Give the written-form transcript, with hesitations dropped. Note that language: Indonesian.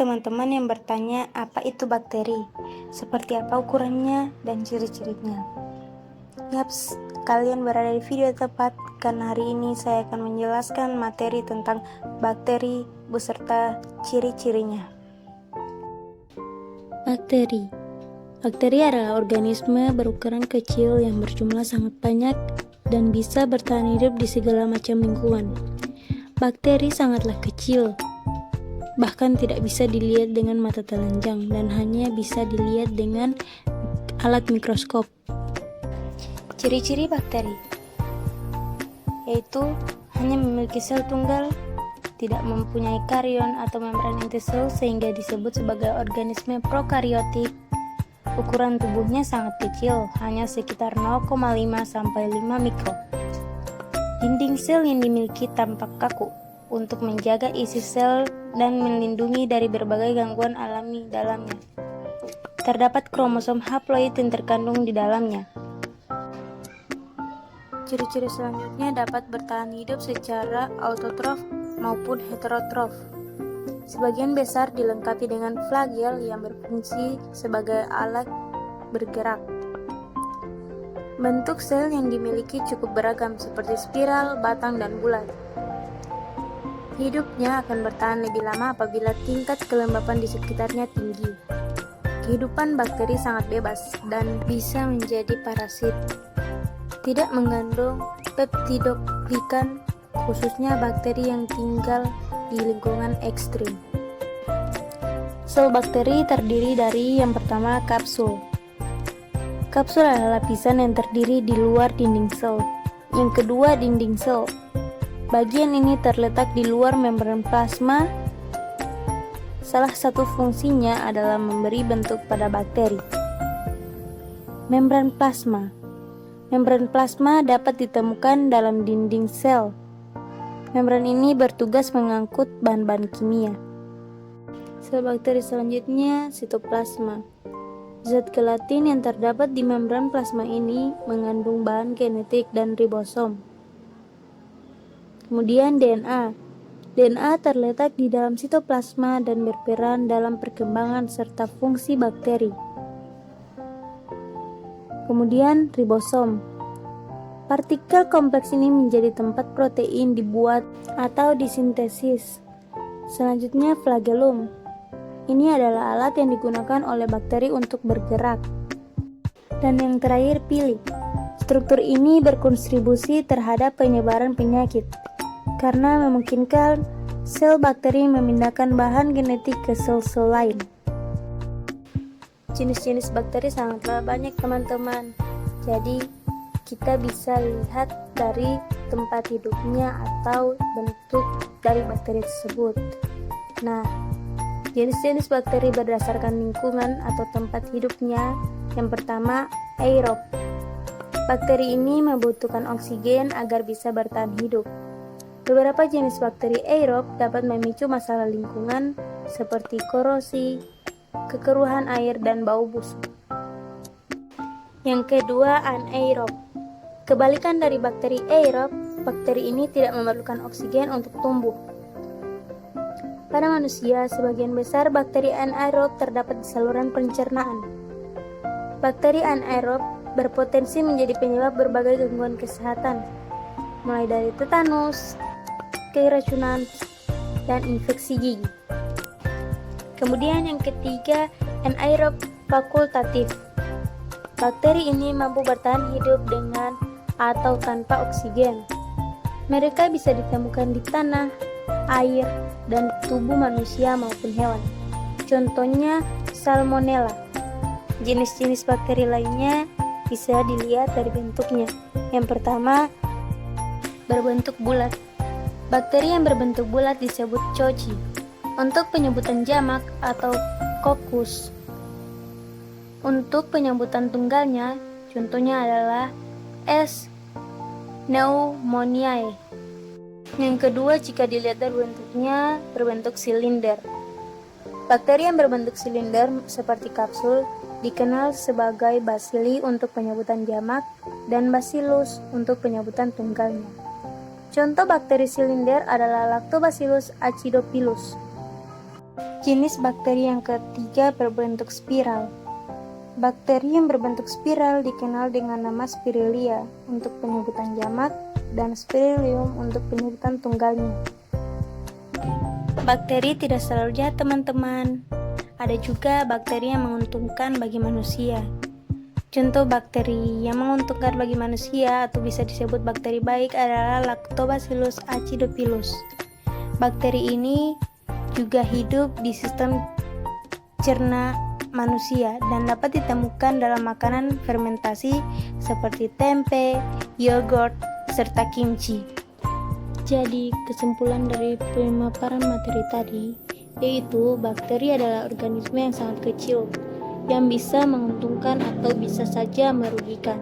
teman-teman yang bertanya apa itu bakteri, seperti apa ukurannya, dan ciri-cirinya. Yaps, kalian berada di video tepat karena hari ini saya akan menjelaskan materi tentang bakteri beserta ciri-cirinya. Bakteri adalah organisme berukuran kecil yang berjumlah sangat banyak dan bisa bertahan hidup di segala macam lingkungan. Bakteri sangatlah kecil, bahkan tidak bisa dilihat dengan mata telanjang dan hanya bisa dilihat dengan alat mikroskop. Ciri-ciri bakteri yaitu hanya memiliki sel tunggal, tidak mempunyai karion atau membran inti sel sehingga disebut sebagai organisme prokariotik. Ukuran tubuhnya sangat kecil, hanya sekitar 0,5 sampai 5 mikro. Dinding sel yang dimiliki tampak kaku untuk menjaga isi sel dan melindungi dari berbagai gangguan alami dalamnya. Terdapat kromosom haploid yang terkandung di dalamnya. Ciri-ciri selanjutnya dapat bertahan hidup secara autotrof maupun heterotrof. Sebagian besar dilengkapi dengan flagel yang berfungsi sebagai alat bergerak. Bentuk sel yang dimiliki cukup beragam seperti spiral, batang, dan bulat. Hidupnya akan bertahan lebih lama apabila tingkat kelembapan di sekitarnya tinggi. Kehidupan bakteri sangat bebas dan bisa menjadi parasit. Tidak mengandung peptidoglikan, khususnya bakteri yang tinggal di lingkungan ekstrim. Sel bakteri terdiri dari yang pertama kapsul. Kapsul adalah lapisan yang terdiri di luar dinding sel. Yang kedua dinding sel. Bagian ini terletak di luar membran plasma. Salah satu fungsinya adalah memberi bentuk pada bakteri. Membran plasma. Membran plasma dapat ditemukan dalam dinding sel. Membran ini bertugas mengangkut bahan-bahan kimia. Sel bakteri selanjutnya sitoplasma. Zat gelatin yang terdapat di membran plasma ini mengandung bahan genetik dan ribosom. Kemudian DNA. DNA terletak di dalam sitoplasma dan berperan dalam perkembangan serta fungsi bakteri. Kemudian ribosom. Partikel kompleks ini menjadi tempat protein dibuat atau disintesis. Selanjutnya flagellum. Ini adalah alat yang digunakan oleh bakteri untuk bergerak. Dan yang terakhir pili. Struktur ini berkontribusi terhadap penyebaran penyakit karena memungkinkan sel bakteri memindahkan bahan genetik ke sel-sel lain. Jenis-jenis bakteri sangatlah banyak teman-teman. Jadi kita bisa lihat dari tempat hidupnya atau bentuk dari bakteri tersebut. Nah, jenis-jenis bakteri berdasarkan lingkungan atau tempat hidupnya. Yang pertama, aerob. Bakteri ini membutuhkan oksigen agar bisa bertahan hidup. Beberapa jenis bakteri aerob dapat memicu masalah lingkungan seperti korosi, kekeruhan air, dan bau busuk. Yang kedua, anaerob. Kebalikan dari bakteri aerob, bakteri ini tidak memerlukan oksigen untuk tumbuh. Pada manusia, sebagian besar bakteri anaerob terdapat di saluran pencernaan. Bakteri anaerob berpotensi menjadi penyebab berbagai gangguan kesehatan, mulai dari tetanus, keracunan, dan infeksi gigi. Kemudian yang ketiga, anaerob fakultatif. Bakteri ini mampu bertahan hidup dengan atau tanpa oksigen. Mereka bisa ditemukan di tanah, air, dan tubuh manusia maupun hewan. Contohnya Salmonella. Jenis-jenis bakteri lainnya bisa dilihat dari bentuknya. Yang pertama, berbentuk bulat. Bakteri yang berbentuk bulat disebut Cocci. Untuk penyebutan jamak atau Coccus. Untuk penyebutan tunggalnya, contohnya adalah S. pneumoniae. Yang kedua, jika dilihat dari bentuknya, berbentuk silinder. Bakteri yang berbentuk silinder seperti kapsul dikenal sebagai Bacilli untuk penyebutan jamak dan Bacillus untuk penyebutan tunggalnya. Contoh bakteri silinder adalah Lactobacillus acidophilus. Jenis bakteri yang ketiga berbentuk spiral. Bakteri yang berbentuk spiral dikenal dengan nama Spirilia untuk penyebutan jamak dan Spirillum untuk penyebutan tunggalnya. Bakteri tidak selalu jahat, teman-teman. Ada juga bakteri yang menguntungkan bagi manusia. Contoh bakteri yang menguntungkan bagi manusia atau bisa disebut bakteri baik adalah Lactobacillus acidophilus. Bakteri ini juga hidup di sistem cerna manusia dan dapat ditemukan dalam makanan fermentasi seperti tempe, yogurt, serta kimchi. Jadi, kesimpulan dari pemaparan materi tadi yaitu bakteri adalah organisme yang sangat kecil yang bisa menguntungkan atau bisa saja merugikan.